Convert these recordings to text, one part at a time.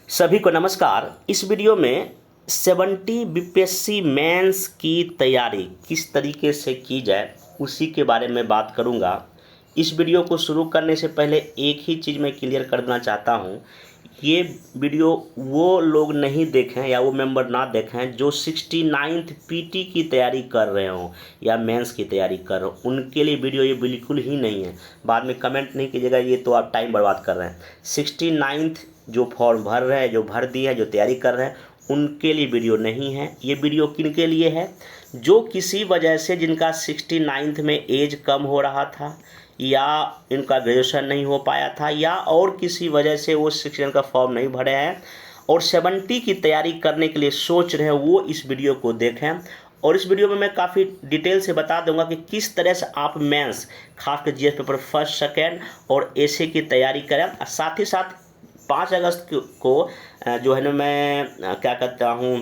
सभी को नमस्कार। इस वीडियो में 70 बीपीएससी मेंस की तैयारी किस तरीके से की जाए उसी के बारे में बात करूंगा। इस वीडियो को शुरू करने से पहले एक ही चीज़ मैं क्लियर कर देना चाहता हूं, ये वीडियो वो लोग नहीं देखें या वो मेंबर ना देखें जो 69th पीटी की तैयारी कर रहे हों या मेंस की तैयारी कर रहे हो, उनके लिए वीडियो ये बिल्कुल ही नहीं है। बाद में कमेंट नहीं कीजिएगा ये तो आप टाइम बर्बाद कर रहे हैं। 69th जो फॉर्म भर रहे हैं, जो भर दिए हैं, जो तैयारी कर रहे हैं, उनके लिए वीडियो नहीं है। ये वीडियो किन के लिए है? जो किसी वजह से जिनका 69th में एज कम हो रहा था या इनका ग्रेजुएशन नहीं हो पाया था या और किसी वजह से वो 69 का फॉर्म नहीं भरे हैं और 70 की तैयारी करने के लिए सोच रहे हैं, वो इस वीडियो को देखें। और इस वीडियो में मैं काफ़ी डिटेल से बता दूंगा कि किस तरह से आप मेंस खासकर जीएस पेपर फर्स्ट, सेकेंड और एसए की तैयारी करें। साथ ही साथ 5 अगस्त को जो है ना मैं क्या कहता हूँ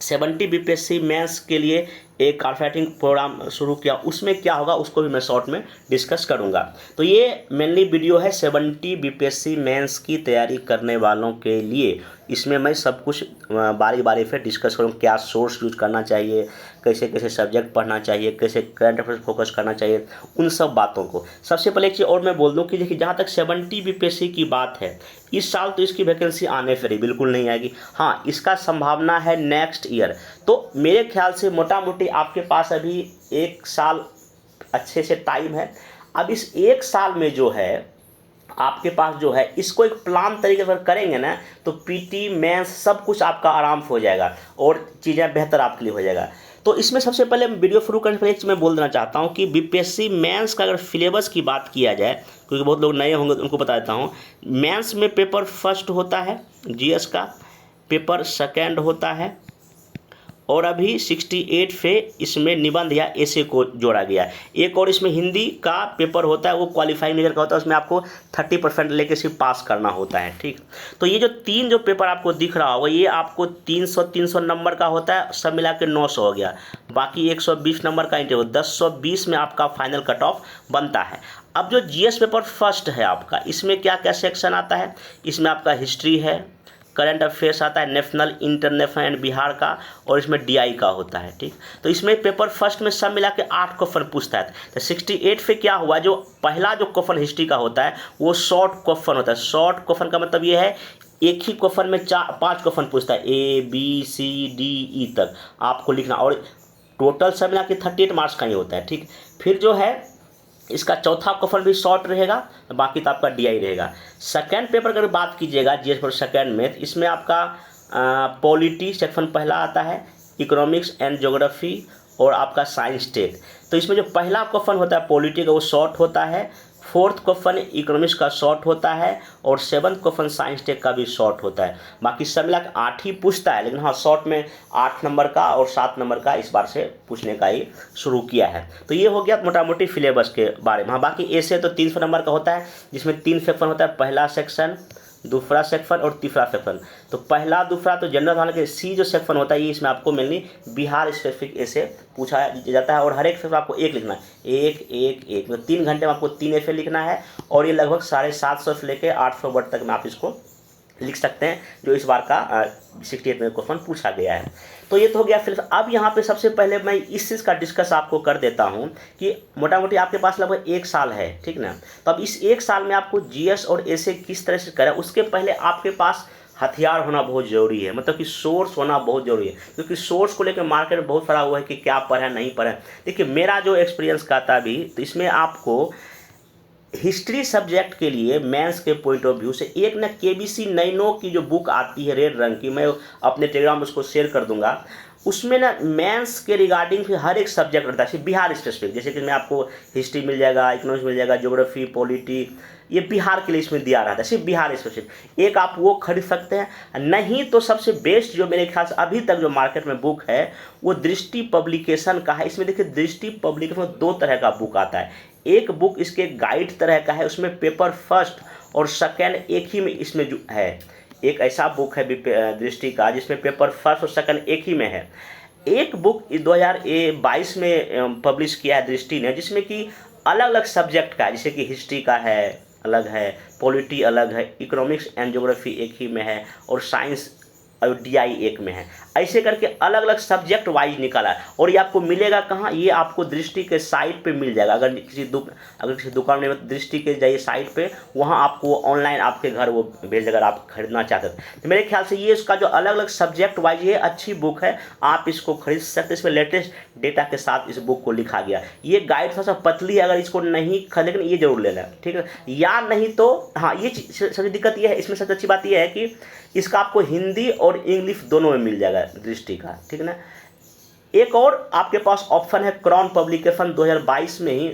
70 बीपीएससी मेंस के लिए एक कॉन्फ्रेंसिंग प्रोग्राम शुरू किया, उसमें क्या होगा उसको भी मैं शॉर्ट में डिस्कस करूंगा। तो ये मेनली वीडियो है 70 बीपीएससी मेंस की तैयारी करने वालों के लिए। इसमें मैं सब कुछ बारी बारी से डिस्कस करूँ, क्या सोर्स यूज करना चाहिए, कैसे कैसे सब्जेक्ट पढ़ना चाहिए, कैसे करंट अफेयर्स फोकस करना चाहिए, उन सब बातों को। सबसे पहले एक चीज़ और मैं बोल दूं कि देखिए, जहाँ तक 70 बीपीएससी की बात है, इस साल तो इसकी वैकेंसी आने फिर बिल्कुल नहीं आएगी। हाँ, इसका संभावना है नेक्स्ट ईयर। तो मेरे ख्याल से मोटा मोटी आपके पास अभी 1 साल अच्छे से टाइम है। अब इस 1 साल में जो है आपके पास जो है इसको एक प्लान तरीके से करेंगे ना, तो पीटी मेंस सब कुछ आपका आराम से हो जाएगा और चीज़ें बेहतर आपके लिए हो जाएगा। तो इसमें सबसे पहले वीडियो शुरू करने से पहले एक चीज़ मैं बोल देना चाहता हूँ कि बीपीएससी मेंस का अगर सिलेबस की बात किया जाए, क्योंकि बहुत लोग नए होंगे तो उनको बता देता हूँ। मेंस में पेपर फर्स्ट होता है जीएस का, पेपर सेकेंड होता है और अभी 68 पे इसमें निबंध या एसे को जोड़ा गया है। एक और इसमें हिंदी का पेपर होता है, वो क्वालिफाइंग नेचर का होता है, उसमें आपको 30% लेके सिर्फ पास करना होता है। ठीक, तो ये जो 3 जो पेपर आपको दिख रहा होगा ये आपको 300 नंबर का होता है, सब मिला के 900 हो गया। बाकी 120 नंबर का इंटरव्यू, 1020 में आपका फाइनल कट ऑफ बनता है। अब जो जीएस पेपर फर्स्ट है आपका, इसमें क्या क्या सेक्शन आता है? इसमें आपका हिस्ट्री है, करंट अफेयर्स आता है, नेशनल, इंटरनेशनल एंड बिहार का, और इसमें डीआई का होता है। ठीक, तो इसमें पेपर फर्स्ट में सब मिला के 8 क्वेश्चन पूछता है। तो 68 पे क्या हुआ, जो पहला जो क्वेश्चन हिस्ट्री का होता है वो शॉर्ट क्वेश्चन होता है। शॉर्ट क्वेश्चन का मतलब ये है एक ही क्वेश्चन में 5 क्वेश्चन पूछता है, A B C D E तक आपको लिखना, और टोटल सब मिला के 38 मार्क्स का ही होता है। ठीक, फिर जो है इसका चौथा क्वेश्चन भी शॉर्ट रहेगा, बाकी तो आपका डीआई रहेगा। सेकंड पेपर अगर बात कीजिएगा जीएस पेपर सेकंड में, इसमें आपका पॉलिटी सेक्शन पहला आता है, इकोनॉमिक्स एंड ज्योग्राफी और आपका साइंस टेक। तो इसमें जो पहला क्वेश्चन होता है पॉलिटी का वो शॉर्ट होता है, 4th क्वेश्चन इकोनॉमिक्स का शॉर्ट होता है और 7th क्वेश्चन साइंस टेक का भी शॉर्ट होता है। बाकी सब मिला के 8 ही पूछता है, लेकिन हाँ शॉर्ट में 8 नंबर का और 7 नंबर का इस बार से पूछने का ही शुरू किया है। तो ये हो गया मोटा मोटी सिलेबस के बारे में। हाँ, बाकी ऐसे तो 300 नंबर का होता है, जिसमें 3 सेक्शन होता है, पहला सेक्शन, दूसरा सेक्शन और तीसरा सेक्शन। तो पहला दूसरा तो जनरल नॉलेज के सी जो सेक्शन होता है ये इसमें आपको मेनली बिहार स्पेसिफिक ऐसे पूछा जाता है, और हर एक सेक्शन आपको एक लिखना है, एक मतलब 3 घंटे में आपको 3 ऐसे लिखना है, और ये लगभग 750 से लेकर 800 वर्ड तक में आप इसको लिख सकते हैं, जो इस बार का 68 में क्वेश्चन पूछा गया है। तो ये तो हो गया। फिर अब यहाँ पे सबसे पहले मैं इस चीज़ का डिस्कस आपको कर देता हूँ कि मोटा मोटी आपके पास लगभग 1 साल है, ठीक ना। तो अब इस 1 साल में आपको जीएस और एसे किस तरह से करें, उसके पहले आपके पास हथियार होना बहुत ज़रूरी है, मतलब कि सोर्स होना बहुत ज़रूरी है, क्योंकि सोर्स को लेकर मार्केट में बहुत सारा हुआ है कि क्या पढ़ें नहीं पढ़ें। देखिए, मेरा जो एक्सपीरियंस कहता है अभी, तो इसमें आपको हिस्ट्री सब्जेक्ट के लिए मेंस के पॉइंट ऑफ व्यू से एक ना केबीसी नैनो की जो बुक आती है रेड रंग की, मैं अपने टेलीग्राम उसको शेयर कर दूंगा। उसमें ना मेंस के रिगार्डिंग फिर हर एक सब्जेक्ट रहता है, सिर्फ बिहार स्पेसिफिक, जैसे कि मैं आपको हिस्ट्री मिल जाएगा, इकोनॉमिक्स मिल जाएगा, ज्योग्राफी, पॉलिटी, ये बिहार के लिए इसमें दिया रहता है, सिर्फ बिहार स्पेसिफिक। एक आप वो खरीद सकते हैं, नहीं तो सबसे बेस्ट जो मेरे ख्याल से अभी तक जो मार्केट में बुक है वो दृष्टि पब्लिकेशन का है। इसमें देखिए दृष्टि पब्लिकेशन में 2 तरह का बुक आता है। एक बुक इसके गाइड तरह का है, उसमें पेपर फर्स्ट और सेकेंड एक ही में इसमें जो है, एक ऐसा बुक है दृष्टि का जिसमें पेपर फर्स्ट और सेकेंड एक ही में है। एक बुक 2022 में पब्लिश किया है दृष्टि ने, जिसमें कि अलग अलग सब्जेक्ट का है, जैसे कि हिस्ट्री का है, अलग है, पॉलिटी अलग है, इकोनॉमिक्स एंड ज्योग्राफी एक ही में है, और साइंस और डीआई एक में है। ऐसे करके अलग अलग सब्जेक्ट वाइज निकाला है। और ये आपको मिलेगा कहाँ, ये आपको दृष्टि के साइट पे मिल जाएगा। अगर किसी दुकान में दृष्टि के जाइए साइट पे, वहाँ आपको ऑनलाइन आपके घर वो भेज, अगर आप खरीदना चाहते हैं तो मेरे ख्याल से ये इसका जो अलग अलग सब्जेक्ट वाइज ये अच्छी बुक है, आप इसको खरीद सकते हैं। इसमें लेटेस्ट डेटा के साथ इस बुक को लिखा गया। ये गाइड थोड़ा सा पतली है, अगर इसको नहीं खरीदे, लेकिन ये जरूर लेना है, ठीक है। या नहीं तो हाँ, ये सबसे दिक्कत ये है इसमें, सबसे अच्छी बात ये है कि इसका आपको हिंदी और इंग्लिश दोनों में मिल जाएगा दृष्टि का, ठीक है ना। एक और आपके पास ऑप्शन है, क्रॉन पब्लिकेशन 2022 में ही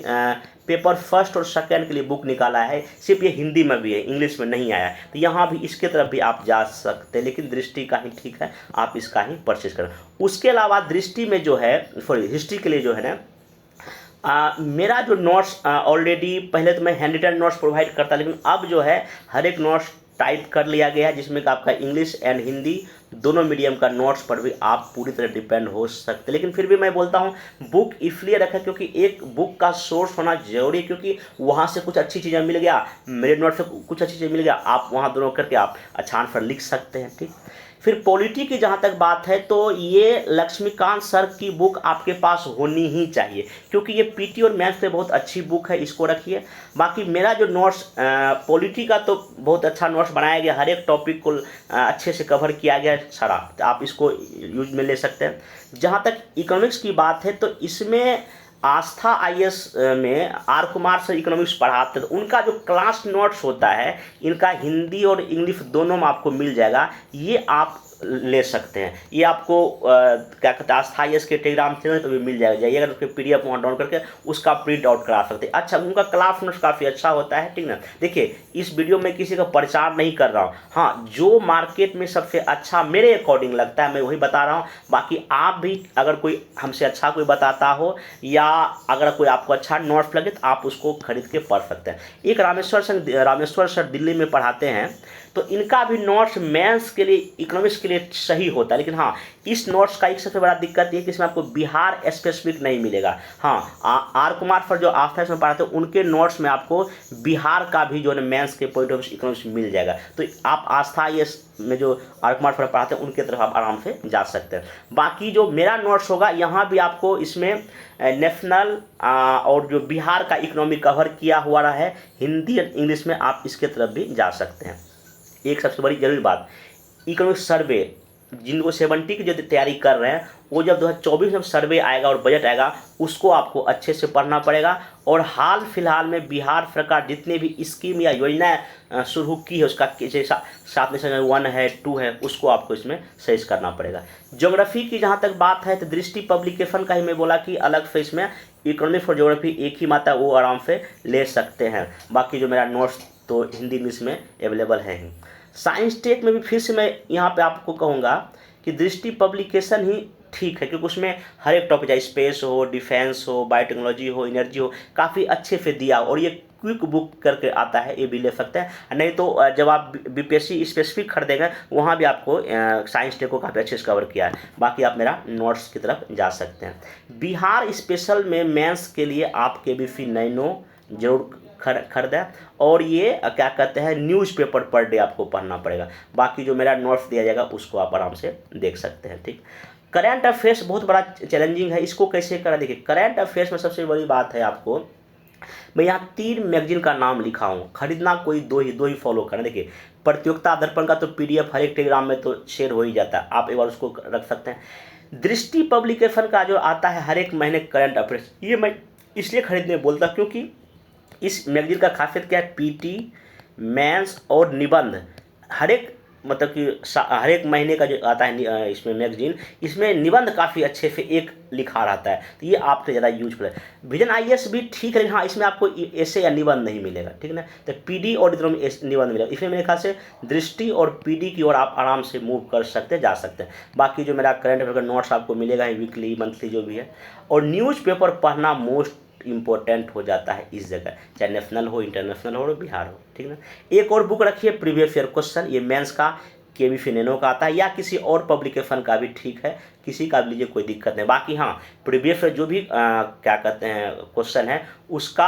पेपर फर्स्ट और सेकंड के लिए बुक निकाला है। सिर्फ ये हिंदी में भी है, इंग्लिश में नहीं आया, तो यहाँ भी इसके तरफ भी आप जा सकते हैं, लेकिन दृष्टि का ही ठीक है, आप इसका ही परचेज करें। उसके अलावा दृष्टि में जो है, सॉरी हिस्ट्री के लिए जो है ना, मेरा जो नोट्स ऑलरेडी, पहले तो मैं हैंड रिटन नोट्स प्रोवाइड करता, लेकिन अब जो है हर एक नोट्स टाइप कर लिया गया है, जिसमें कि आपका इंग्लिश एंड हिंदी दोनों मीडियम का नोट्स पर भी आप पूरी तरह डिपेंड हो सकते हैं। लेकिन फिर भी मैं बोलता हूँ बुक इसलिए रखें क्योंकि एक बुक का सोर्स होना जरूरी है, क्योंकि वहाँ से कुछ अच्छी चीज़ें मिल गया, मेरे नोट से कुछ अच्छी चीज़ें मिल गया, आप वहाँ दोनों करके आप छान पर लिख सकते हैं, ठीक। फिर पॉलिटी की जहाँ तक बात है, तो ये लक्ष्मीकांत सर की बुक आपके पास होनी ही चाहिए, क्योंकि ये पीटी और मैथ्स से बहुत अच्छी बुक है, इसको रखिए। बाकी मेरा जो नोट्स पॉलिटी का तो बहुत अच्छा नोट्स बनाया गया, हर एक टॉपिक को अच्छे से कवर किया गया सारा, तो आप इसको यूज में ले सकते हैं। जहाँ तक इकोनॉमिक्स की बात है, तो इसमें आस्था आईएएस में आर कुमार सर इकोनॉमिक्स पढ़ाते हैं, तो उनका जो क्लास नोट्स होता है, इनका हिंदी और इंग्लिश दोनों में आपको मिल जाएगा, ये आप ले सकते हैं। ये आपको क्या कहते हैं, आस्था आईएएस के टेलीग्राम चैनल पर भी मिल जाएगा, जाइए अगर उसके पीडीएफ वहाँ डाउनलोड करके उसका प्रिंट आउट करा सकते हैं। अच्छा, उनका क्लास नोट्स काफ़ी अच्छा होता है, ठीक ना। देखिए, इस वीडियो में किसी का प्रचार नहीं कर रहा हूँ, हाँ, जो मार्केट में सबसे अच्छा मेरे अकॉर्डिंग लगता है मैं वही बता रहा हूँ। बाकी आप भी अगर कोई हमसे अच्छा कोई बताता हो, या अगर कोई आपको अच्छा नोट्स लगे, तो आप उसको खरीद के पढ़ सकते हैं। एक रामेश्वर सर दिल्ली में पढ़ाते हैं, तो इनका भी नोट्स मेंस के लिए, इकोनॉमिक्स के लिए सही होता है। लेकिन हाँ, इस नोट्स का एक सबसे बड़ा दिक्कत ये है कि इसमें आपको बिहार स्पेसिफिक नहीं मिलेगा। हाँ, आर कुमार सर जो आस्था में पढ़ाते हैं, उनके नोट्स में आपको बिहार का भी जो है मेंस के पॉइंट ऑफ इकोनॉमिक्स मिल जाएगा। तो आप आस्था ये में जो आर कुमार सर पढ़ाते हैं, उनके तरफ आप आराम से जा सकते हैं। बाकी जो मेरा नोट्स होगा, यहाँ भी आपको इसमें नेशनल और जो बिहार का इकोनॉमी कवर किया हुआ रहा है, हिंदी और इंग्लिश में आप इसके तरफ भी जा सकते हैं। एक सबसे बड़ी जरूरी बात, इकोनॉमिक सर्वे जिनको 70 की जो तैयारी कर रहे हैं, वो जब 2024 में सर्वे आएगा और बजट आएगा, उसको आपको अच्छे से पढ़ना पड़ेगा। और हाल फिलहाल में बिहार सरकार जितने भी स्कीम या योजनाएं शुरू की है, उसका जैसा 7 नेशन 1 है 2 है, उसको आपको इसमें सही करना पड़ेगा। ज्योग्राफी की जहाँ तक बात है, तो दृष्टि पब्लिकेशन का ही मैं बोला कि अलग से इसमें इकोनॉमिक फॉर ज्योग्राफी एक ही माता, वो आराम से ले सकते हैं। बाकी जो मेरा नोट्स तो हिंदी इंग्लिश में अवेलेबल है ही। साइंस टेक में भी फिर से मैं यहाँ पे आपको कहूँगा कि दृष्टि पब्लिकेशन ही ठीक है, क्योंकि उसमें हर एक टॉपिक, चाहे स्पेस हो, डिफेंस हो, बायोटेक्नोलॉजी हो, एनर्जी हो, काफ़ी अच्छे से दिया, और ये क्विक बुक करके आता है, ये भी ले सकते हैं। नहीं तो जब आप बीपीएससी स्पेसिफिक खरीदेंगे, वहाँ भी आपको साइंस टेक को काफ़ी अच्छे से कवर किया है। बाकी आप मेरा नोट्स की तरफ जा सकते हैं। बिहार स्पेशल में मेंस के लिए आप केबीसी नैनो जरूर खरीदें, और ये क्या कहते हैं, न्यूज़पेपर पर डे आपको पढ़ना पड़ेगा। बाकी जो मेरा नोट्स दिया जाएगा, उसको आप आराम से देख सकते हैं, ठीक। करंट अफेयर्स बहुत बड़ा चैलेंजिंग है, इसको कैसे करें। देखिए, करंट अफेयर्स में सबसे बड़ी बात है, आपको मैं यहाँ 3 मैगजीन का नाम लिखा हूँ, खरीदना कोई दो ही फॉलो करें। देखिए, प्रतियोगिता दर्पण का तो पीडीएफ हर एक टेलीग्राम में तो शेयर हो ही जाता है, आप एक बार उसको रख सकते हैं। दृष्टि पब्लिकेशन का जो आता है हर एक महीने करंट अफेयर्स, ये मैं इसलिए खरीदने बोलता क्योंकि इस मैगजीन का खासियत क्या है, पीटी, मेंस और निबंध हर एक, मतलब कि हर एक महीने का जो आता है इसमें मैगजीन, इसमें निबंध काफ़ी अच्छे से एक लिखा रहता है, तो ये आपसे ज़्यादा यूजफुल है। विजन आईएएस भी ठीक है, हाँ, इसमें आपको ऐसे या निबंध नहीं मिलेगा, ठीक है ना। तो पीडी और इधर में निबंध मिलेगा, इसमें मेरे ख्याल से दृष्टि और पीडी की ओर आप आराम से मूव कर सकते हैं, जा सकते हैं। बाकी जो मेरा करंट अफेयर का नोट्स आपको मिलेगा ही, वीकली मंथली जो भी है। और न्यूज़पेपर पढ़ना मोस्ट इम्पोर्टेंट हो जाता है इस जगह, चाहे नेशनल हो, इंटरनेशनल हो, बिहार हो, ठीक ना। एक और बुक रखिए, प्रीवियस ईयर क्वेश्चन, ये मेंस का केबीसी नैनो का आता है, या किसी और पब्लिकेशन का भी ठीक है, किसी का भी लीजिए, कोई दिक्कत नहीं। बाकी हाँ, प्रीवियस ईयर जो भी क्या कहते हैं क्वेश्चन है, उसका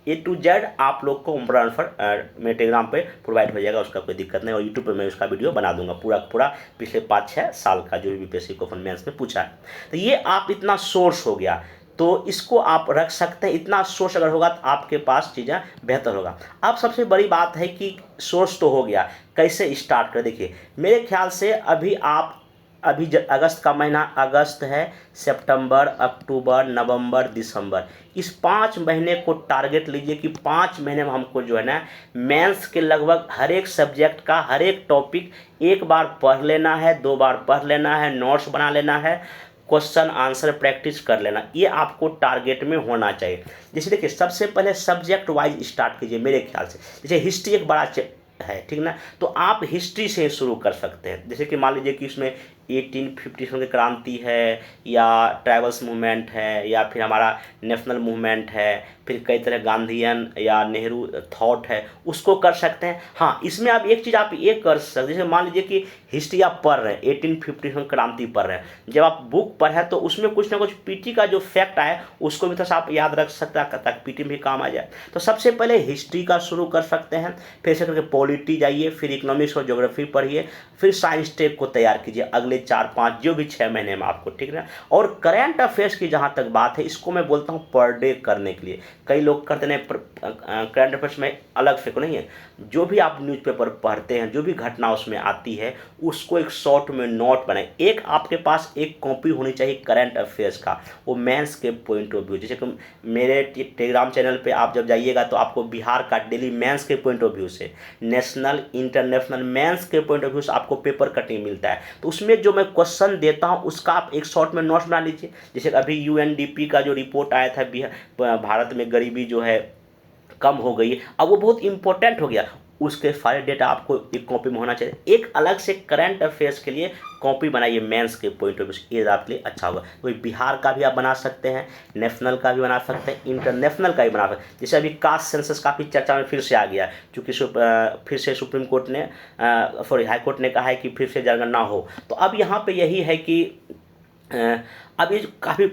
A to Z आप लोग को ट्रांसफर मेरे टेलीग्राम पे प्रोवाइड हो जाएगा, उसका कोई दिक्कत नहीं। और यूट्यूब पे मैं उसका वीडियो बना दूंगा पूरा पूरा पिछले 5-6 साल का जो भी बीपीएससी क्वेश्चन मेंस में पूछा है। तो ये आप इतना सोर्स हो गया, तो इसको आप रख सकते हैं। इतना सोर्स अगर होगा तो आपके पास चीज़ें बेहतर होगा। अब सबसे बड़ी बात है कि सोर्स तो हो गया, कैसे स्टार्ट करें। देखिए मेरे ख्याल से अभी अगस्त का महीना, अगस्त है, सितंबर, अक्टूबर, नवंबर, दिसंबर, इस 5 महीने को टारगेट लीजिए कि 5 महीने में हमको जो है ना मेंस के लगभग हर एक सब्जेक्ट का हर एक टॉपिक एक बार पढ़ लेना है, 2 बार पढ़ लेना है, नोट्स बना लेना है, क्वेश्चन आंसर प्रैक्टिस कर लेना। ये आपको टारगेट में होना चाहिए। जैसे देखिए सबसे पहले सब्जेक्ट वाइज स्टार्ट कीजिए मेरे ख्याल से। जैसे हिस्ट्री एक बड़ा है, ठीक ना, तो आप हिस्ट्री से शुरू कर सकते हैं। जैसे कि मान लीजिए कि इसमें 1857 की क्रांति है, या ट्राइबल्स मूवमेंट है, या फिर हमारा नेशनल मूवमेंट है, फिर कई तरह गांधीयन या नेहरू थॉट है, उसको कर सकते हैं। हाँ, इसमें आप एक चीज़ आप ये कर सकते हैं, जैसे मान लीजिए कि हिस्ट्री आप पढ़ रहे हैं, 1857 क्रांति पढ़ रहे हैं, जब आप बुक पढ़ें तो उसमें कुछ ना कुछ पीटी का जो फैक्ट आए उसको भी तो आप याद रख सकते हैं ताकि पीटी में भी काम आ जाए। तो सबसे पहले हिस्ट्री का शुरू कर सकते हैं, फिर से करके पॉलिटी जाइए, फिर इकोनॉमिक्स और ज्योग्राफी पढ़िए, फिर साइंस टेक को तैयार कीजिए अगले 4-5 जो भी 6 महीने में आपको, ठीक है। और करंट अफेयर्स की जहाँ तक बात है, इसको मैं बोलता हूँ पर डे करने के लिए। कई लोग करते नहीं, करंट अफेयर्स में अलग फेंको नहीं है, जो भी आप न्यूज़पेपर पढ़ते हैं, जो भी घटना उसमें आती है, उसको एक शॉर्ट में नोट बनाए। एक आपके पास एक कॉपी होनी चाहिए करंट अफेयर्स का, वो मेंस के पॉइंट ऑफ व्यू। जैसे कि मेरे टेलीग्राम चैनल पे आप जब जाइएगा तो आपको बिहार का डेली मेंस के पॉइंट ऑफ व्यू से, नेशनल इंटरनेशनल मेंस के पॉइंट ऑफ व्यू से आपको पेपर कटिंग मिलता है। तो उसमें जो मैं क्वेश्चन देता हूँ उसका आप एक शॉर्ट में नोट्स बना लीजिए। जैसे अभी यूएनडीपी का जो रिपोर्ट आया था, भारत में गरीबी जो है कम हो गई, अब वो बहुत इंपॉर्टेंट हो गया, उसके सारे डेटा आपको एक कॉपी में होना चाहिए। एक अलग से करंट अफेयर्स के लिए कॉपी बनाइए मेंस के पॉइंट ऑफ व्यू से, ये आपके लिए अच्छा होगा। तो बिहार का भी आप बना सकते हैं, नेशनल का भी बना सकते हैं, इंटरनेशनल का भी बना सकते हैं। जैसे अभी कास्ट सेंसस काफ़ी चर्चा में फिर से आ गया, क्योंकि फिर से सुप्रीम कोर्ट ने हाई कोर्ट ने कहा है कि फिर से जनगणना हो। तो अब यहाँ पे यही है कि अब ये काफ़ी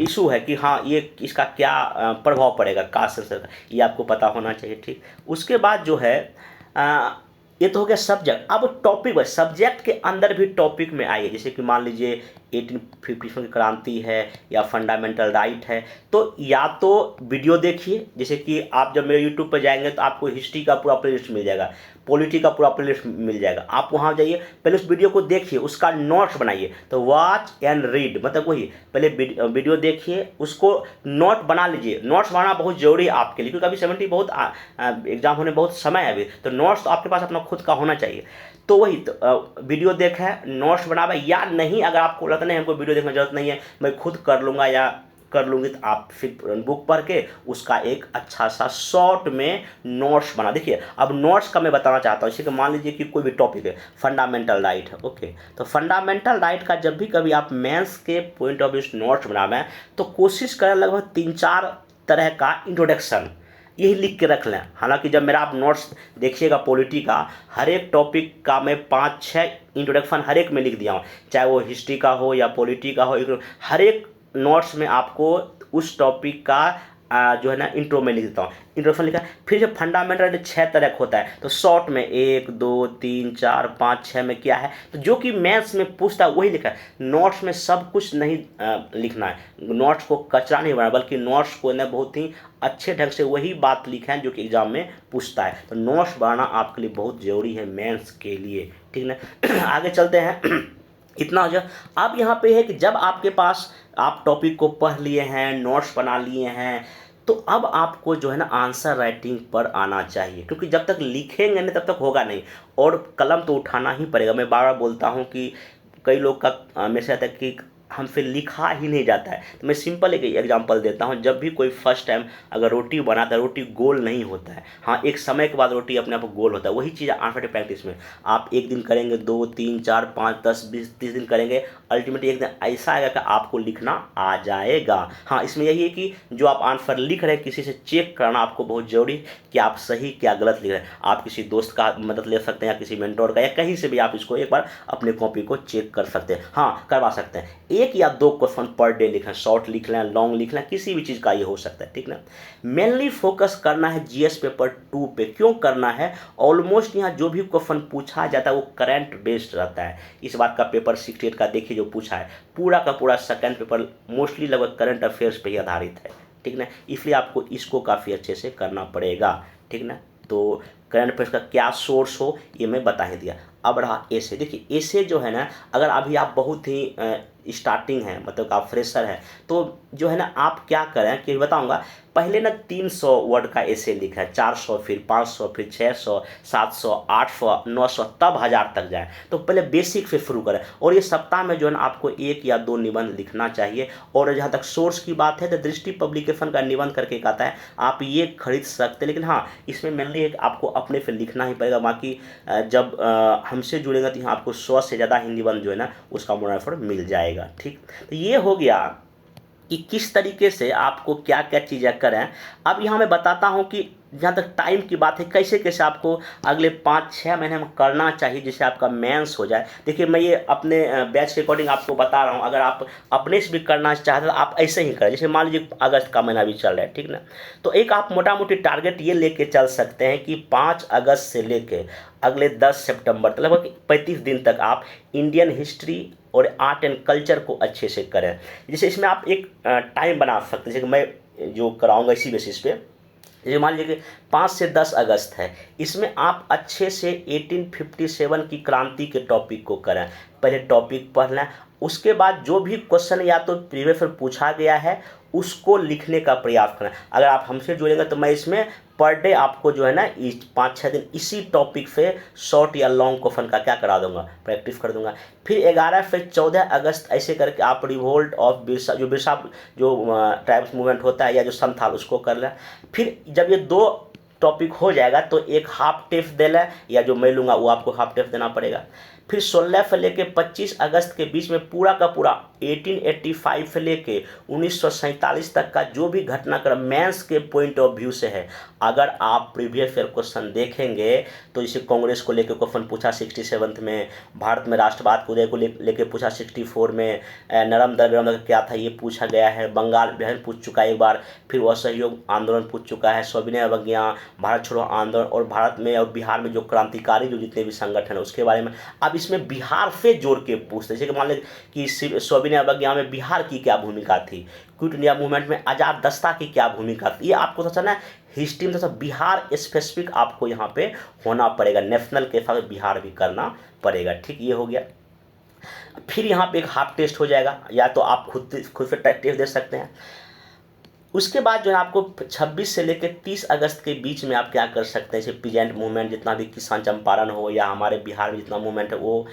इशू है कि हाँ ये इसका क्या प्रभाव पड़ेगा कास्ट सेंसस का, ये आपको पता होना चाहिए, ठीक। उसके बाद जो है ये तो हो गया सब्जेक्ट। अब टॉपिक वाइज सब्जेक्ट के अंदर भी टॉपिक में आइए। जैसे कि मान लीजिए 1857 की क्रांति है या फंडामेंटल राइट है, तो या तो वीडियो देखिए, जैसे कि आप जब मेरे यूट्यूब पर जाएंगे तो आपको हिस्ट्री का पूरा प्लेलिस्ट मिल जाएगा, पॉलिटी का पूरा प्लेलिस्ट मिल जाएगा। आप वहाँ जाइए, पहले उस वीडियो को देखिए, उसका नोट्स बनाइए। तो वॉच एंड रीड मतलब वही, पहले वीडियो देखिए, उसको नोट बना लीजिए। नोट्स बनाना बहुत जरूरी है आपके लिए, क्योंकि अभी 70 बहुत एग्जाम होने बहुत समय है अभी, तो नोट्स तो आपके पास अपना खुद का होना चाहिए। तो वही तो वीडियो देखा, नोट्स बनावा, या नहीं अगर आपको लगता नहीं हमको वीडियो देखने की जरूरत नहीं है, मैं खुद कर लूँगा या कर लूँगी, तो आप फिर बुक पढ़ के उसका एक अच्छा सा शॉर्ट में नोट्स बना। देखिए अब नोट्स का मैं बताना चाहता हूँ। जैसे कि मान लीजिए कि कोई भी टॉपिक है, फंडामेंटल राइट है, ओके, तो फंडामेंटल राइट का जब भी कभी आप मेंस के पॉइंट ऑफ व्यू से नोट्स बनावें तो कोशिश करें लगभग 3-4 तरह का इंट्रोडक्शन यही लिख के रख लें। हालांकि जब मेरा आप नोट्स देखिएगा पॉलिटी का, हर एक टॉपिक का मैं 5-6 इंट्रोडक्शन हर एक में लिख दिया हूँ, चाहे वो हिस्ट्री का हो या पॉलिटी का हो, हर एक नोट्स में आपको उस टॉपिक का जो है ना इंट्रो में लिख देता हूँ, इंट्रोडक्शन लिखा। फिर जब फंडामेंटल 6 तरह का होता है, तो शॉर्ट में 1, 2, 3, 4, 5, 6 में क्या है, तो जो कि मैथ्स में पूछता है वही लिखा है। नोट्स में सब कुछ नहीं लिखना है, नोट्स को कचरा नहीं बनाना, बल्कि नोट्स को ना बहुत ही अच्छे ढंग से वही बात लिखा है जो कि एग्जाम में पूछता है। तो नोट्स बनाना आपके लिए बहुत ज़रूरी है मेंस के लिए, ठीक ना। आगे चलते हैं। इतना हो जाए। अब यहाँ पे है कि जब आपके पास आप टॉपिक को पढ़ लिए हैं, नोट्स बना लिए हैं, तो अब आपको जो है ना आंसर राइटिंग पर आना चाहिए, क्योंकि जब तक लिखेंगे नहीं तब तक होगा नहीं, और कलम तो उठाना ही पड़ेगा। मैं बार बार बोलता हूँ कि कई लोग का मैसेज आता है कि हमसे लिखा ही नहीं जाता है, तो मैं सिंपल एक एग्जांपल देता हूँ। जब भी कोई फर्स्ट टाइम अगर रोटी बनाता है, रोटी गोल नहीं होता है, हाँ एक समय के बाद रोटी अपने आप गोल होता है। वही चीज़ आंसर प्रैक्टिस में आप 1 दिन करेंगे, 2, 3, 4, 5, 10, 20, 30 दिन करेंगे, अल्टीमेटली एक दिन ऐसा आएगा कि आपको लिखना आ जाएगा। हाँ इसमें यही है कि जो आप आंसर लिख रहे हैं किसी से चेक करना आपको बहुत ज़रूरी कि आप सही क्या गलत लिख रहे हैं। आप किसी दोस्त का मदद ले सकते हैं या किसी मेंटोर का, या कहीं से भी आप इसको एक बार अपने कॉपी को चेक कर सकते हैं, हाँ करवा सकते हैं। 1 या 2 क्वेश्चन पर डे लिखें, शॉर्ट लिख लें, लॉन्ग लिख लें, किसी भी चीज़ का ये हो सकता है, ठीक ना। मेनली फोकस करना है जीएस पेपर 2 पे। क्यों करना है? ऑलमोस्ट यहाँ जो भी क्वेश्चन पूछा जाता है वो करंट बेस्ड रहता है। इस बार का पेपर 68 का देखिए जो पूछा है, पूरा का पूरा सेकंड पेपर मोस्टली लगभग करंट अफेयर्स पे ही आधारित है, ठीक ना। इसलिए आपको इसको काफ़ी अच्छे से करना पड़ेगा, ठीक ना। तो करंट अफेयर्स का क्या सोर्स हो ये मैं बता ही दिया। अब रहा ऐसे, देखिए ऐसे जो है ना, अगर अभी आप बहुत ही स्टार्टिंग हैं, मतलब आप फ्रेशर हैं, तो जो है ना आप क्या करें कि बताऊंगा। पहले ना 300 वर्ड का ऐसे लिखा है, 400, फिर 500, फिर 600, 700, 800, 900, तब 1000 तक जाए। तो पहले बेसिक से शुरू करें। और ये सप्ताह में जो है ना आपको 1 या 2 निबंध लिखना चाहिए। और जहाँ तक सोर्स की बात है तो दृष्टि पब्लिकेशन का निबंध करके एक आता है, आप ये खरीद सकते हैं। लेकिन हाँ, इसमें मेनली एक आपको अपने से लिखना ही पड़ेगा। बाकी जब हमसे जुड़ेगा तो यहाँ आपको 100 से ज़्यादा हिंदी निबंध जो है ना उसका मुनाफा मिल जाएगा, ठीक। तो ये हो गया कि किस तरीके से आपको क्या क्या चीज़ें करें। अब यहाँ मैं बताता हूँ कि जहाँ तक टाइम की बात है, कैसे कैसे आपको अगले 5-6 महीने में करना चाहिए जिससे आपका मेंस हो जाए। देखिए मैं ये अपने बैच के अकॉर्डिंग आपको बता रहा हूँ। अगर आप अपने से भी करना चाहते हैं तो आप ऐसे ही करें। जैसे मान लीजिए अगस्त का महीना भी चल रहा है, ठीक ना। तो एक आप मोटा मोटी टारगेट ये लेके चल सकते हैं कि 5 अगस्त से लेके अगले 10 सितंबर तक लगभग 35 दिन तक आप इंडियन हिस्ट्री और आर्ट एंड कल्चर को अच्छे से करें। जैसे इसमें आप एक टाइम बना सकते हैं, जैसे मैं जो कराऊंगा इसी बेसिस पे। जैसे मान लीजिए कि 5 से 10 अगस्त है, इसमें आप अच्छे से 1857 की क्रांति के टॉपिक को करें। पहले टॉपिक पढ़ लें, उसके बाद जो भी क्वेश्चन या तो प्रीवियस में पूछा गया है उसको लिखने का प्रयास करें। अगर आप हमसे जुड़ेंगे तो मैं इसमें पर डे आपको जो है ना 5-6 दिन इसी टॉपिक से शॉर्ट या लॉन्ग क्वेश्चन का क्या करा दूंगा, प्रैक्टिस कर दूंगा। फिर 11 से 14 अगस्त ऐसे करके आप रिवोल्ट ऑफ बिरसा, जो बिरसा जो ट्राइब्स मूवमेंट होता है या जो संथाल, उसको कर लें। फिर जब ये 2 टॉपिक हो जाएगा तो एक हाफ टेस्ट दे लें, या जो मैं लूँगा वो आपको हाफ टेस्ट देना पड़ेगा। फिर 16 से लेके 25 अगस्त के बीच में पूरा का पूरा 1885 से लेके 1947 तक का जो भी घटनाक्रम मेंस के पॉइंट ऑफ व्यू से है, अगर आप प्रीवियस ईयर क्वेश्चन देखेंगे तो जैसे कांग्रेस को लेकर क्वेश्चन पूछा 67 में, भारत में राष्ट्रवाद को लेकर पूछा 64 में, नरम दर क्या था ये पूछा गया है, बंगाल बहन पूछ चुका है एक बार, फिर असहयोग आंदोलन पूछ चुका है, सविनय अवज्ञा, भारत छोड़ो आंदोलन, और भारत में और बिहार में जो क्रांतिकारी जो जितने भी संगठन है उसके बारे में। अब इसमें बिहार से जोड़ के पूछते, जैसे कि मान लें कि सविनय अवज्ञा में बिहार की क्या भूमिका थी, क्विट इंडिया मूवमेंट में आज़ाद दस्ता की क्या भूमिका थी, ये आपको थोड़ा सा ना हिस्ट्री में थोड़ा सा बिहार स्पेसिफिक आपको यहाँ पे होना पड़ेगा। नेशनल के साथ बिहार भी करना पड़ेगा, ठीक। ये हो गया। फिर यहाँ पे एक हाफ टेस्ट हो जाएगा, या तो आप खुद से टेस्ट दे सकते हैं। उसके बाद जो है आपको 26 से लेकर 30 अगस्त के बीच में आप क्या कर सकते हैं, जैसे पीजेंट मूवमेंट, जितना भी किसान चंपारण हो या हमारे बिहार में जितना मूवमेंट है, वो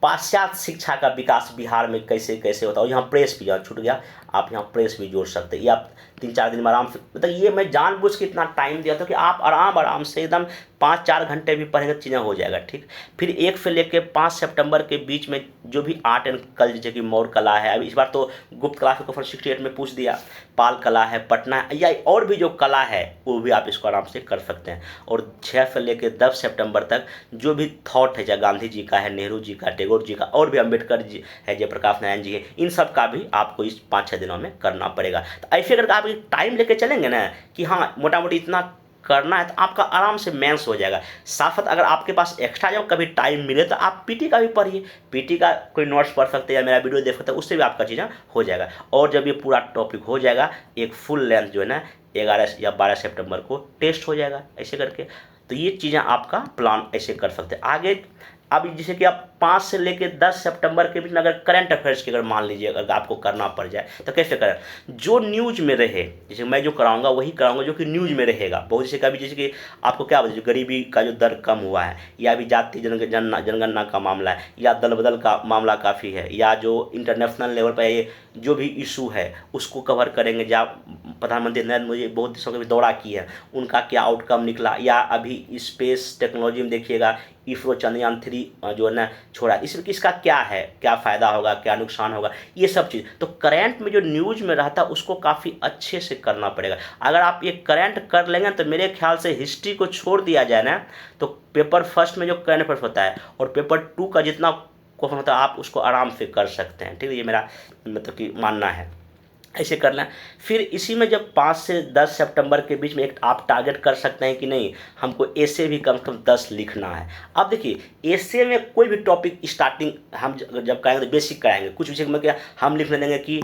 पाश्चात्य शिक्षा का विकास बिहार में कैसे कैसे होता है। और यहाँ प्रेस भी छूट गया, आप यहाँ प्रेस भी जोड़ सकते हैं। ये आप 3-4 दिन में आराम से, मतलब ये मैं जानबूझ के इतना टाइम दिया था कि आप आराम से एकदम 5-4 घंटे भी पढ़ेंगे चीज़ें हो जाएगा, ठीक। फिर 1 से लेकर 5 सितंबर के बीच में जो भी आर्ट एंड कल्चर, जैसे कि मौर्य कला है, अभी इस बार तो गुप्त कला को 68 में पूछ दिया, पाल कला है, पटना है, या और भी जो कला है वो भी आप इसको आराम से कर सकते हैं। और 6 से लेकर 10 सितंबर तक जो भी थॉट है, चाहे गांधी जी का है, नेहरू जी का, टैगोर जी का, और भी अम्बेडकर जी है, जयप्रकाश नारायण जी है, इन सब का भी आपको इस 5-6 दिनों में करना पड़ेगा। तो ऐसे करके आप टाइम लेके चलेंगे ना कि हाँ मोटा मोटी इतना करना है, तो आपका आराम से मेंस हो जाएगा। साथ साथ अगर आपके पास एक्स्ट्रा जब कभी टाइम मिले तो आप पीटी का भी पढ़िए, पीटी का कोई नोट्स पढ़ सकते हैं या मेरा वीडियो देख सकते हैं, उससे भी आपका चीज़ें हो जाएगा। और जब ये पूरा टॉपिक हो जाएगा, एक फुल लेंथ जो है ना 11 या 12 सितंबर को टेस्ट हो जाएगा ऐसे करके। तो ये चीज़ें आपका प्लान ऐसे कर सकते हैं आगे। अब जैसे कि आप 5 से लेकर 10 सितंबर के बीच में अगर करंट अफेयर्स की अगर मान लीजिए अगर आपको करना पड़ जाए तो कैसे करें, जो न्यूज़ में रहे, जैसे मैं जो कराऊंगा वही कराऊंगा जो कि न्यूज़ में रहेगा। बहुत जैसे कभी जैसे कि आपको क्या बताइए, गरीबी का जो दर कम हुआ है, या अभी जाति जनगणना का मामला है, या दल बदल का मामला काफ़ी है, या जो इंटरनेशनल लेवल पर ये जो भी इशू है उसको कवर करेंगे। जहाँ प्रधानमंत्री नरेंद्र मोदी बहुत देशों के भी दौरा की है, उनका क्या आउटकम निकला, या अभी स्पेस टेक्नोलॉजी में देखिएगा इसरो चंद्रयान 3 जो है ना छोड़ा, इसमें किसका क्या है, क्या फ़ायदा होगा, क्या नुकसान होगा, ये सब चीज़। तो करंट में जो न्यूज़ में रहता है उसको काफ़ी अच्छे से करना पड़ेगा। अगर आप ये करंट कर लेंगे तो मेरे ख्याल से हिस्ट्री को छोड़ दिया जाए ना, तो पेपर फर्स्ट में जो करंट अफेयर्स होता है और पेपर 2 का जितना क्वेश्चन होता है आप उसको आराम से कर सकते हैं, ठीक है। ये मेरा मतलब कि मानना है, ऐसे करना है। फिर इसी में जब 5 से 10 सितंबर के बीच में एक आप टारगेट कर सकते हैं कि नहीं हमको ऐसे भी कम से कम 10 लिखना है। अब देखिए ऐसे में कोई भी टॉपिक स्टार्टिंग हम जब कराएंगे तो बेसिक कराएंगे, कुछ विषय में क्या हम लिखने देंगे कि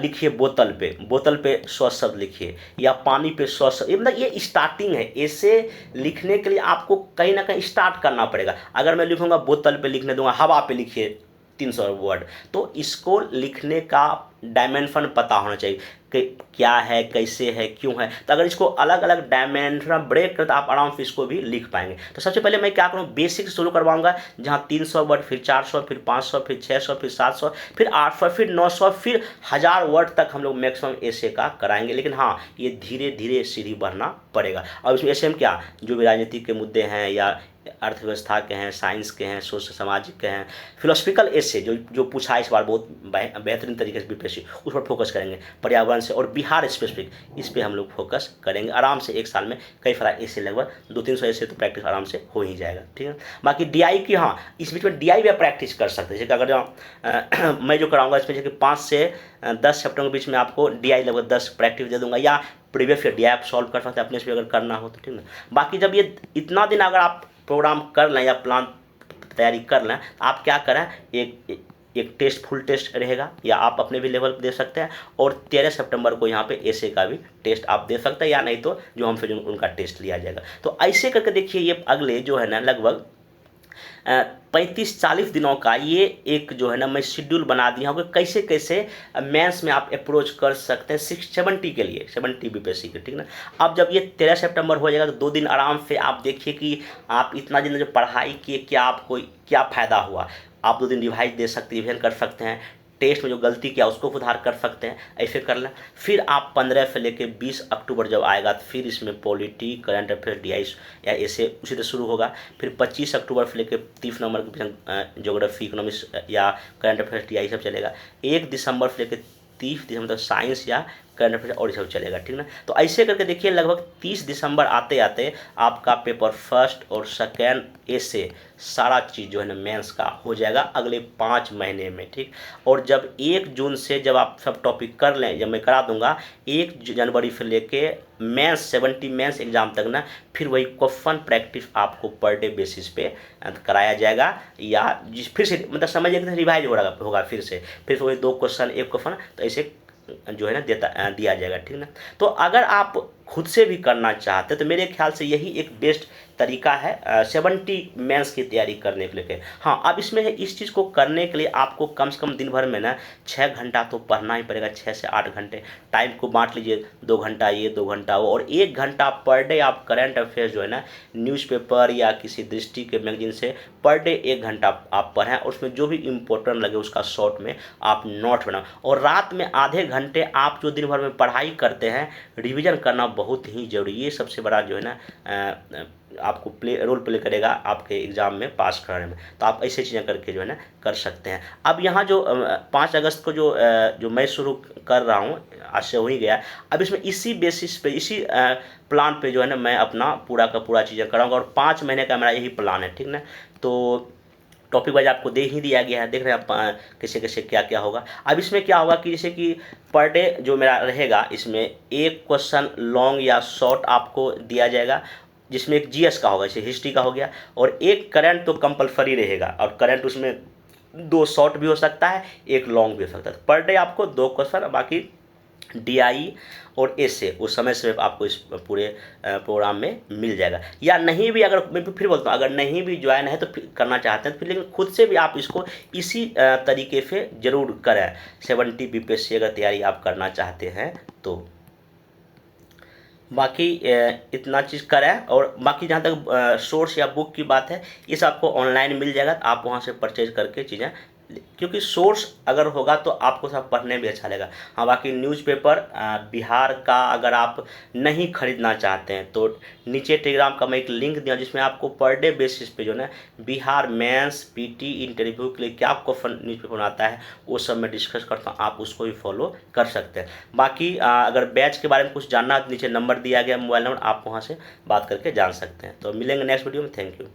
लिखिए बोतल पे 100 शब्द लिखिए, या पानी पे 100 शब्द। ये मतलब ये स्टार्टिंग है, ऐसे लिखने के लिए आपको कहीं ना कहीं स्टार्ट करना पड़ेगा। अगर मैं लिखूंगा बोतल पे लिखने दूंगा हवा पे लिखिए 300 वर्ड, तो इसको लिखने का डायमेंशन पता होना चाहिए कि क्या है, कैसे है, क्यों है। तो अगर इसको अलग अलग डायमेंशन ब्रेक कर तो आप आराम से इसको भी लिख पाएंगे। तो सबसे पहले मैं क्या करूँ, बेसिक शुरू करवाऊंगा, जहाँ 300 वर्ड, फिर 400, फिर 500, फिर 600, फिर 700, फिर 800, फिर 900, फिर 1000 वर्ड तक हम लोग मैक्सिमम ऐसे का कराएंगे। लेकिन हाँ, ये धीरे धीरे सीढ़ी बढ़ना पड़ेगा। और इसमें ऐसे में क्या जो भी राजनीति के मुद्दे हैं या अर्थव्यवस्था के हैं, साइंस के हैं, सोशल सामाजिक के हैं, फिलोसफिकल ऐसे जो पूछा इस बार बहुत बेहतरीन तरीके से बीपीएससी, उस पर फोकस करेंगे। पर्यावरण से और बिहार स्पेसिफिक इस पे हम लोग फोकस करेंगे। आराम से एक साल में कई सारा ऐसे लगभग 200-300 ऐसे तो प्रैक्टिस आराम से हो ही जाएगा, ठीक है। बाकी डीआई की हाँ, इस बीच में डीआई भी आप प्रैक्टिस कर सकते हैं। जैसे अगर मैं जो कराऊंगा इसमें जैसे 5 से 10 सितंबर के बीच में आपको डीआई लगभग 10 प्रैक्टिस दे दूंगा, या प्रीवियस ईयर डीआई आप सॉल्व कर सकते हैं अपने से अगर करना हो तो, ठीक है। बाकी जब ये इतना दिन अगर आप प्रोग्राम कर लें या प्लान तैयारी कर लें, आप क्या करें, एक टेस्ट फुल टेस्ट रहेगा, या आप अपने भी लेवल दे सकते हैं, और 13 सितंबर को यहाँ पे ऐसे का भी टेस्ट आप दे सकते हैं, या नहीं तो जो हमसे जो उनका टेस्ट लिया जाएगा। तो ऐसे करके देखिए ये अगले जो है ना लगभग 35-40 दिनों का ये एक जो है ना मैं शेड्यूल बना दिया हूँ कि कैसे कैसे मेंस में आप अप्रोच कर सकते हैं 670 के लिए, 70 बीपीएससी के, ठीक ना। अब जब ये 13 सितंबर हो जाएगा तो 2 दिन आराम से आप देखिए कि आप इतना दिन जो पढ़ाई किए क्या आपको क्या फ़ायदा हुआ। आप 2 दिन रिवाइज दे सकते हैं, रिवीजन कर सकते हैं, टेस्ट में जो गलती किया उसको सुधार कर सकते हैं, ऐसे कर लें। फिर आप 15 से लेकर 20 अक्टूबर जब आएगा तो फिर इसमें पॉलिटी, करंट अफेयर, डीआई या ऐसे उसी से शुरू होगा। फिर 25 अक्टूबर से लेकर 30 नवंबर के ज्योग्राफी, इकोनॉमिक्स या करंट अफेयर, डीआई सब चलेगा। 1 दिसंबर से लेकर 30 दिसंबर तक साइंस या करंट अफेयर और सब चलेगा, ठीक ना। तो ऐसे करके देखिए लगभग 30 दिसंबर आते आते आपका पेपर फर्स्ट और सेकेंड ऐसे सारा चीज़ जो है ना मेंस का हो जाएगा अगले 5 महीने में, ठीक। और जब 1 जून से जब आप सब टॉपिक कर लें, जब मैं करा दूंगा 1 जनवरी से लेके मेंस 70 मेंस एग्जाम तक ना, फिर वही क्वेश्चन प्रैक्टिस आपको पर डे बेसिस पे कराया जाएगा, या फिर से मतलब समझिए कि रिवाइज होगा फिर से वही 2 क्वेश्चन 1 क्वेश्चन, तो ऐसे जो है ना दिया जाएगा, ठीक ना। तो अगर आप खुद से भी करना चाहते हैं तो मेरे ख्याल से यही एक बेस्ट तरीका है 70 मेंस की तैयारी करने के लिए। हाँ, अब इसमें है इस चीज़ को करने के लिए आपको कम से कम दिन भर में ना 6 घंटा तो पढ़ना ही पड़ेगा, 6 से 8 घंटे। टाइम को बांट लीजिए, 2 घंटा ये 2 घंटा वो, और 1 घंटा पर डे आप करंट अफेयर्स जो है ना न्यूज़पेपर या किसी दृष्टि के मैगजीन से पर डे 1 घंटा आप पढ़ें, और उसमें जो भी इम्पोर्टेंट लगे उसका शॉर्ट में आप नोट बनाओ। और रात में आधे घंटे आप जो दिन भर में पढ़ाई करते हैं रिवीजन करना बहुत ही जरूरी। ये सबसे बड़ा जो है ना आपको रोल प्ले करेगा आपके एग्ज़ाम में पास कराने में। तो आप ऐसे चीज़ें करके जो है ना कर सकते हैं। अब यहाँ जो 5 अगस्त को जो मैं शुरू कर रहा हूँ, आज से हो ही गया, अब इसमें इसी बेसिस पे इसी प्लान पे जो है ना मैं अपना पूरा का पूरा चीज़ें कराऊंगा, और 5 महीने का मेरा यही प्लान है, ठीक ना। तो टॉपिक वाइज आपको दे ही दिया गया है, देख रहे हैं आप कैसे कैसे क्या क्या होगा। अब इसमें क्या होगा कि जैसे कि पर डे जो मेरा रहेगा इसमें 1 क्वेश्चन लॉन्ग या शॉर्ट आपको दिया जाएगा, जिसमें एक जीएस का होगा, जैसे हिस्ट्री का हो गया, और 1 करंट तो कंपलसरी रहेगा, और करंट उसमें 2 शॉर्ट भी हो सकता है, 1 लॉन्ग भी हो सकता है। पर डे आपको 2 क्वेश्चन, बाकी डीआई और ऐसे उस समय से आपको इस पूरे प्रोग्राम में मिल जाएगा। या नहीं भी, अगर मैं फिर बोलता हूँ, अगर नहीं भी ज्वाइन है तो फिर करना चाहते हैं तो फिर, लेकिन खुद से भी आप इसको इसी तरीके से ज़रूर करें। 70 बीपीएससी अगर तैयारी आप करना चाहते हैं तो बाकी इतना चीज़ करें। और बाकी जहाँ तक सोर्स या बुक की बात है, ये सब आपको ऑनलाइन मिल जाएगा, तो आप वहाँ से परचेज करके चीज़ें, क्योंकि सोर्स अगर होगा तो आपको सब पढ़ने में अच्छा लगेगा। हाँ, बाकी न्यूज़पेपर बिहार का अगर आप नहीं खरीदना चाहते हैं तो नीचे टेलीग्राम का मैं एक लिंक दिया जिसमें आपको पर डे बेसिस पे जो है बिहार मेंस पीटी इंटरव्यू के लिए क्या क्वेश्चन न्यूज़पेपर आता है वो सब मैं डिस्कस करता हूँ, आप उसको भी फॉलो कर सकते हैं। बाकी अगर बैच के बारे में कुछ जानना है तो नीचे नंबर दिया गया मोबाइल नंबर, आप वहाँ से बात करके जान सकते हैं। तो मिलेंगे नेक्स्ट वीडियो में, थैंक यू।